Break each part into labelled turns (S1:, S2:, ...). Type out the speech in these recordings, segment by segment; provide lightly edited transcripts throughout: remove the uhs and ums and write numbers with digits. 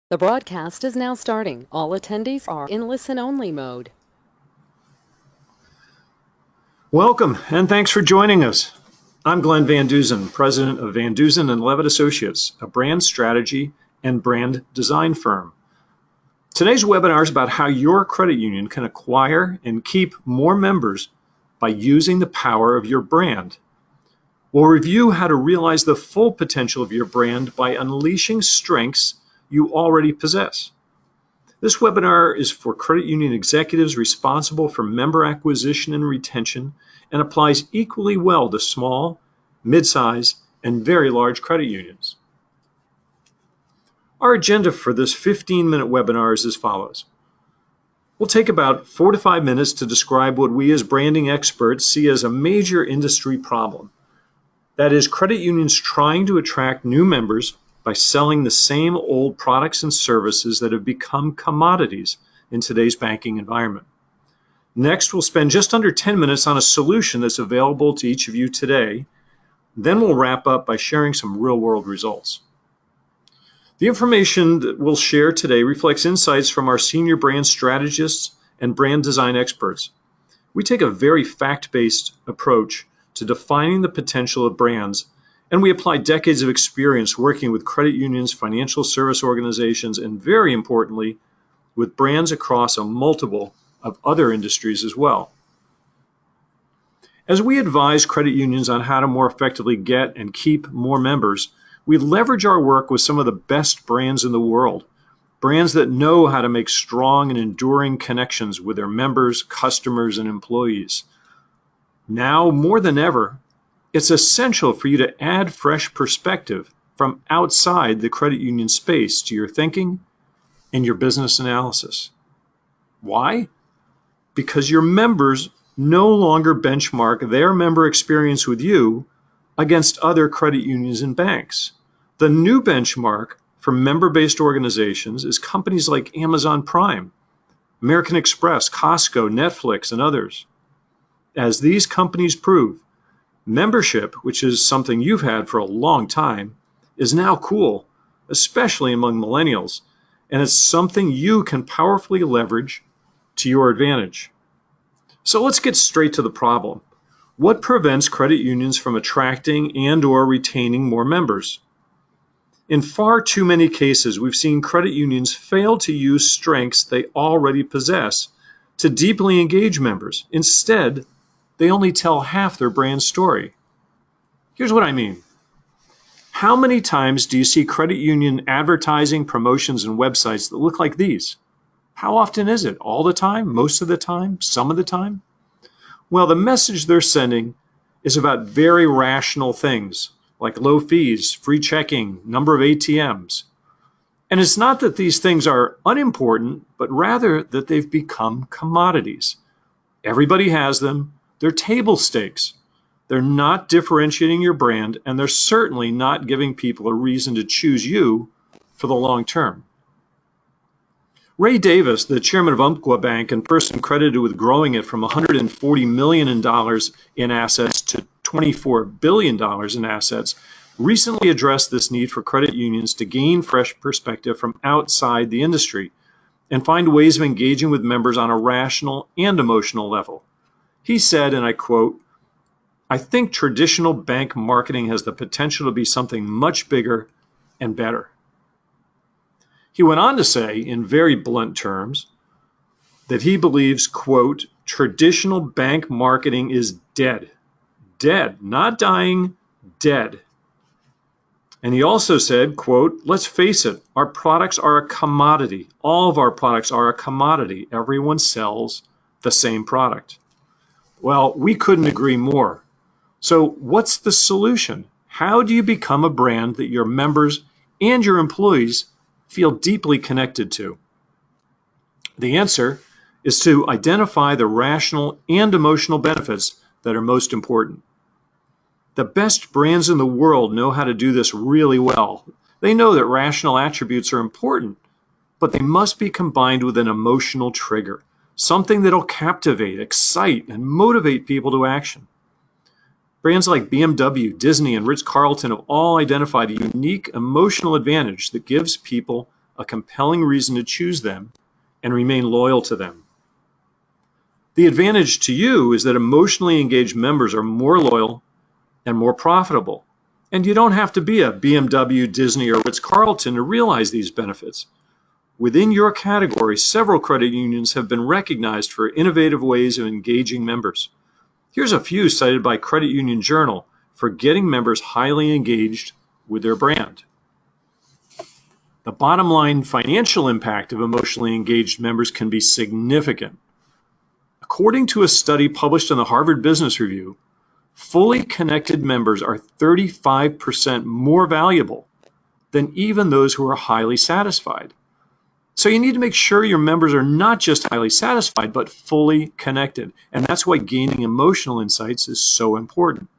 S1: The broadcast is now starting. All attendees are in listen-only mode.
S2: Welcome, and thanks for joining us. I'm Glenn Van Dusen, president of Van Dusen and Levitt Associates, a brand strategy and brand design firm. Today's webinar is about how your credit union can acquire and keep more members by using the power of your brand. We'll review how to realize the full potential of your brand by unleashing strengths you already possess. This webinar is for credit union executives responsible for member acquisition and retention and applies equally well to small, mid-size, and very large credit unions. Our agenda for this 15-minute webinar is as follows. We'll take about 4 to 5 minutes to describe what we as branding experts see as a major industry problem. That is, credit unions trying to attract new members by selling the same old products and services that have become commodities in today's banking environment. Next, we'll spend just under 10 minutes on a solution that's available to each of you today. Then we'll wrap up by sharing some real-world results. The information that we'll share today reflects insights from our senior brand strategists and brand design experts. We take a very fact-based approach to defining the potential of brands, and we apply decades of experience working with credit unions, financial service organizations, and very importantly, with brands across a multiple of other industries as well. As we advise credit unions on how to more effectively get and keep more members, we leverage our work with some of the best brands in the world, brands that know how to make strong and enduring connections with their members, customers, and employees. Now, more than ever, it's essential for you to add fresh perspective from outside the credit union space to your thinking and your business analysis. Why? Because your members no longer benchmark their member experience with you against other credit unions and banks. The new benchmark for member-based organizations is companies like Amazon Prime, American Express, Costco, Netflix, and others. As these companies prove, membership, which is something you've had for a long time, is now cool, especially among millennials, and it's something you can powerfully leverage to your advantage. So let's get straight to the problem. What prevents credit unions from attracting and/or retaining more members? In far too many cases, we've seen credit unions fail to use strengths they already possess to deeply engage members. Instead, they only tell half their brand story. Here's what I mean. How many times do you see credit union advertising, promotions, and websites that look like these? How often is it? All the time? Most of the time? Some of the time? Well, the message they're sending is about very rational things like low fees, free checking, number of ATMs. And it's not that these things are unimportant, but rather that they've become commodities. Everybody has them. They're table stakes. They're not differentiating your brand, and they're certainly not giving people a reason to choose you for the long term. Ray Davis, the chairman of Umpqua Bank and person credited with growing it from $140 million in assets to $24 billion in assets, recently addressed this need for credit unions to gain fresh perspective from outside the industry and find ways of engaging with members on a rational and emotional level. He said, and I quote, "I think traditional bank marketing has the potential to be something much bigger and better." He went on to say, in very blunt terms, that he believes, quote, "traditional bank marketing is dead." Dead, not dying, dead. And he also said, quote, "let's face it, our products are a commodity. All of our products are a commodity. Everyone sells the same product." Well, we couldn't agree more. So what's the solution? How do you become a brand that your members and your employees feel deeply connected to? The answer is to identify the rational and emotional benefits that are most important. The best brands in the world know how to do this really well. They know that rational attributes are important, but they must be combined with an emotional trigger, something that'll captivate, excite, and motivate people to action. Brands like BMW, Disney, and Ritz-Carlton have all identified a unique emotional advantage that gives people a compelling reason to choose them and remain loyal to them. The advantage to you is that emotionally engaged members are more loyal and more profitable. And you don't have to be a BMW, Disney, or Ritz-Carlton to realize these benefits. Within your category, several credit unions have been recognized for innovative ways of engaging members. Here's a few cited by Credit Union Journal for getting members highly engaged with their brand. The bottom line financial impact of emotionally engaged members can be significant. According to a study published in the Harvard Business Review, fully connected members are 35% more valuable than even those who are highly satisfied. So you need to make sure your members are not just highly satisfied, but fully connected. And that's why gaining emotional insights is so important.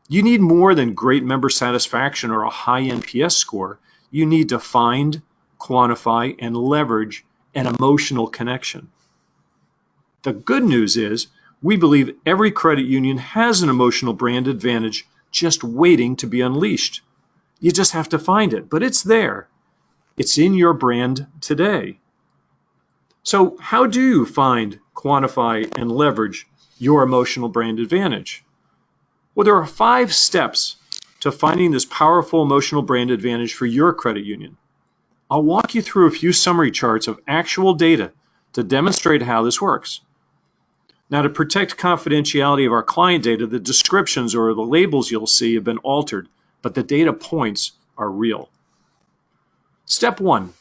S2: You need more than great member satisfaction or a high NPS score. You need to find, quantify, and leverage an emotional connection. The good news is we believe every credit union has an emotional brand advantage just waiting to be unleashed. You just have to find it, but it's there. It's in your brand today. So how do you find, quantify, and leverage your emotional brand advantage? Well, there are 5 steps to finding this powerful emotional brand advantage for your credit union. I'll walk you through a few summary charts of actual data to demonstrate how this works. Now, to protect confidentiality of our client data, the descriptions or the labels you'll see have been altered, but the data points are real. Step 1,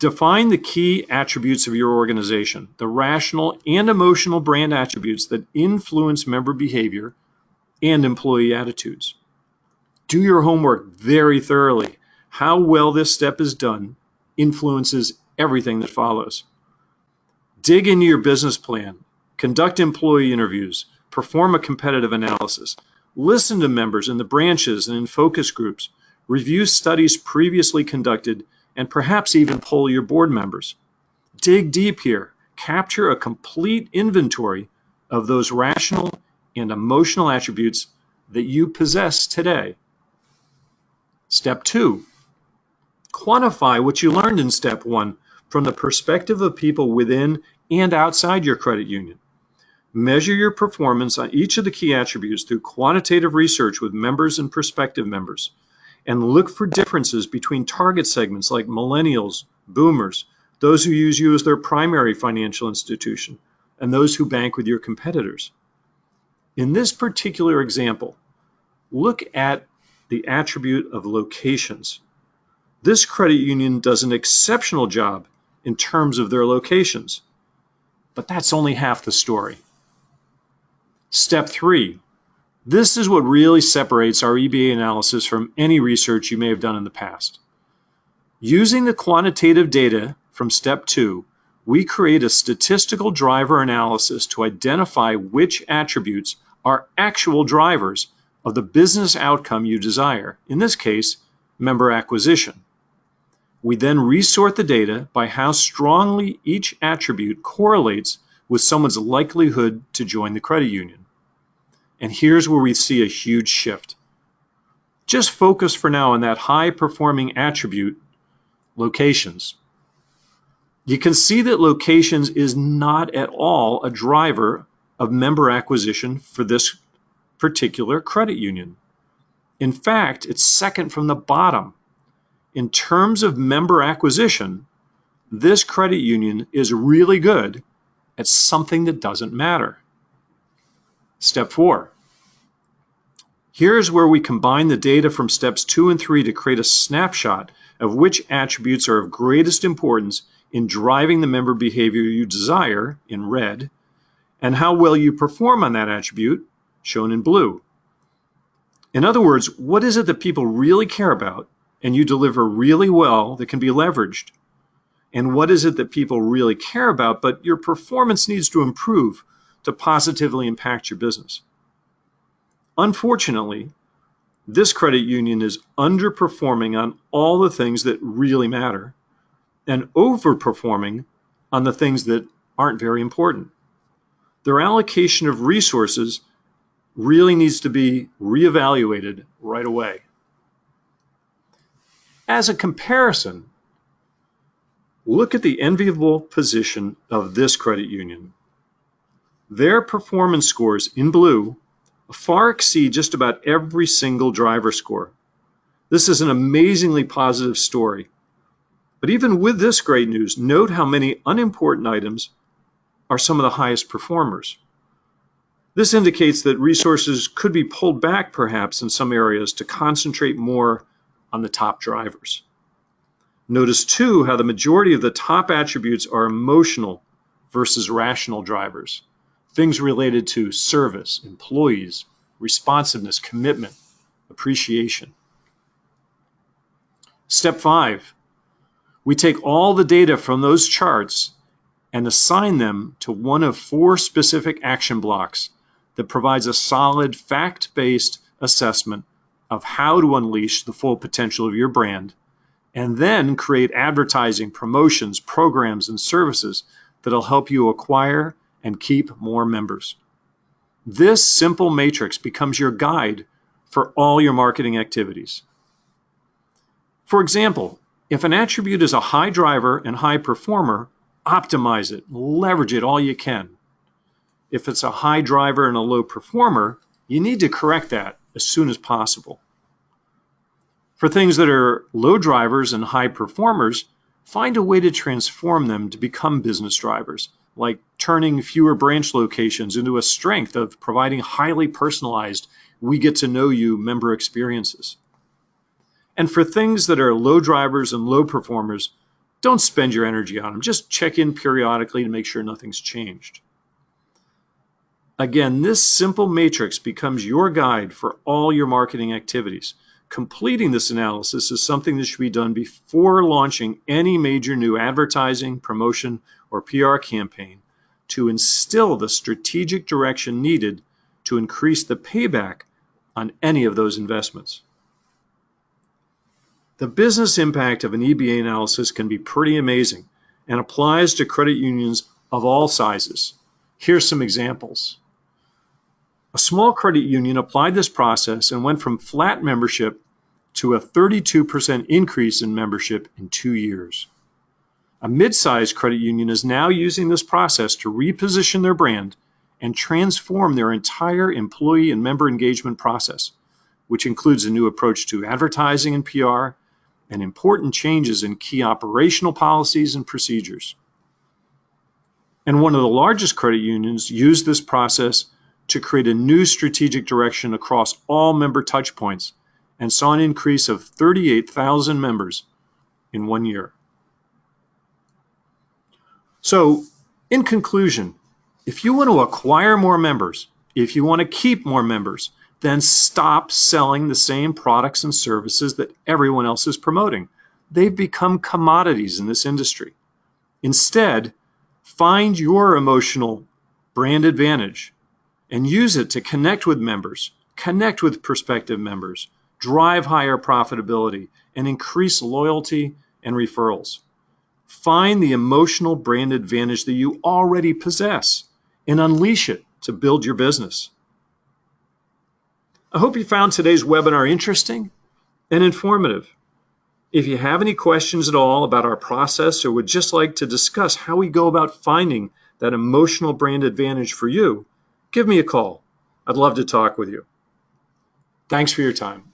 S2: define the key attributes of your organization, the rational and emotional brand attributes that influence member behavior and employee attitudes. Do your homework very thoroughly. How well this step is done influences everything that follows. Dig into your business plan, conduct employee interviews, perform a competitive analysis, listen to members in the branches and in focus groups, review studies previously conducted, and perhaps even poll your board members. Dig deep here. Capture a complete inventory of those rational and emotional attributes that you possess today. Step 2, quantify what you learned in Step 1 from the perspective of people within and outside your credit union. Measure your performance on each of the key attributes through quantitative research with members and prospective members, and look for differences between target segments like millennials, boomers, those who use you as their primary financial institution, and those who bank with your competitors. In this particular example, look at the attribute of locations. This credit union does an exceptional job in terms of their locations, but that's only half the story. Step 3, this is what really separates our EBA analysis from any research you may have done in the past. Using the quantitative data from Step 2, we create a statistical driver analysis to identify which attributes are actual drivers of the business outcome you desire, in this case, member acquisition. We then resort the data by how strongly each attribute correlates with someone's likelihood to join the credit union. And here's where we see a huge shift. Just focus for now on that high-performing attribute, locations. You can see that locations is not at all a driver of member acquisition for this particular credit union. In fact, it's second from the bottom. In terms of member acquisition, this credit union is really good at something that doesn't matter. Step 4. Here's where we combine the data from steps 2 and 3 to create a snapshot of which attributes are of greatest importance in driving the member behavior you desire, in red, and how well you perform on that attribute, shown in blue. In other words, what is it that people really care about and you deliver really well that can be leveraged? And what is it that people really care about, but your performance needs to improve to positively impact your business? Unfortunately, this credit union is underperforming on all the things that really matter and overperforming on the things that aren't very important. Their allocation of resources really needs to be reevaluated right away. As a comparison, Look at the enviable position of this credit union. Their performance scores in blue far exceed just about every single driver score. This is an amazingly positive story. But even with this great news, note how many unimportant items are some of the highest performers. This indicates that resources could be pulled back perhaps in some areas to concentrate more on the top drivers. Notice too how the majority of the top attributes are emotional versus rational drivers. Things related to service, employees, responsiveness, commitment, appreciation. Step 5, we take all the data from those charts and assign them to one of 4 specific action blocks that provides a solid fact-based assessment of how to unleash the full potential of your brand, and then create advertising, promotions, programs, and services that'll help you acquire and keep more members. This simple matrix becomes your guide for all your marketing activities. For example, if an attribute is a high driver and high performer, optimize it, leverage it all you can. If it's a high driver and a low performer, you need to correct that as soon as possible. For things that are low drivers and high performers, find a way to transform them to become business drivers, like turning fewer branch locations into a strength of providing highly personalized, we get to know you member experiences. And for things that are low drivers and low performers, don't spend your energy on them. Just check in periodically to make sure nothing's changed. Again, this simple matrix becomes your guide for all your marketing activities. Completing this analysis is something that should be done before launching any major new advertising, promotion, or PR campaign to instill the strategic direction needed to increase the payback on any of those investments. The business impact of an EBA analysis can be pretty amazing and applies to credit unions of all sizes. Here's some examples. A small credit union applied this process and went from flat membership to a 32% increase in membership in 2 years. A mid-sized credit union is now using this process to reposition their brand and transform their entire employee and member engagement process, which includes a new approach to advertising and PR and important changes in key operational policies and procedures. And one of the largest credit unions used this process to create a new strategic direction across all member touchpoints and saw an increase of 38,000 members in 1 year. So, in conclusion, if you want to acquire more members, if you want to keep more members, then stop selling the same products and services that everyone else is promoting. They've become commodities in this industry. Instead, find your emotional brand advantage and use it to connect with members, connect with prospective members, drive higher profitability, and increase loyalty and referrals. Find the emotional brand advantage that you already possess and unleash it to build your business. I hope you found today's webinar interesting and informative. If you have any questions at all about our process or would just like to discuss how we go about finding that emotional brand advantage for you, give me a call. I'd love to talk with you. Thanks for your time.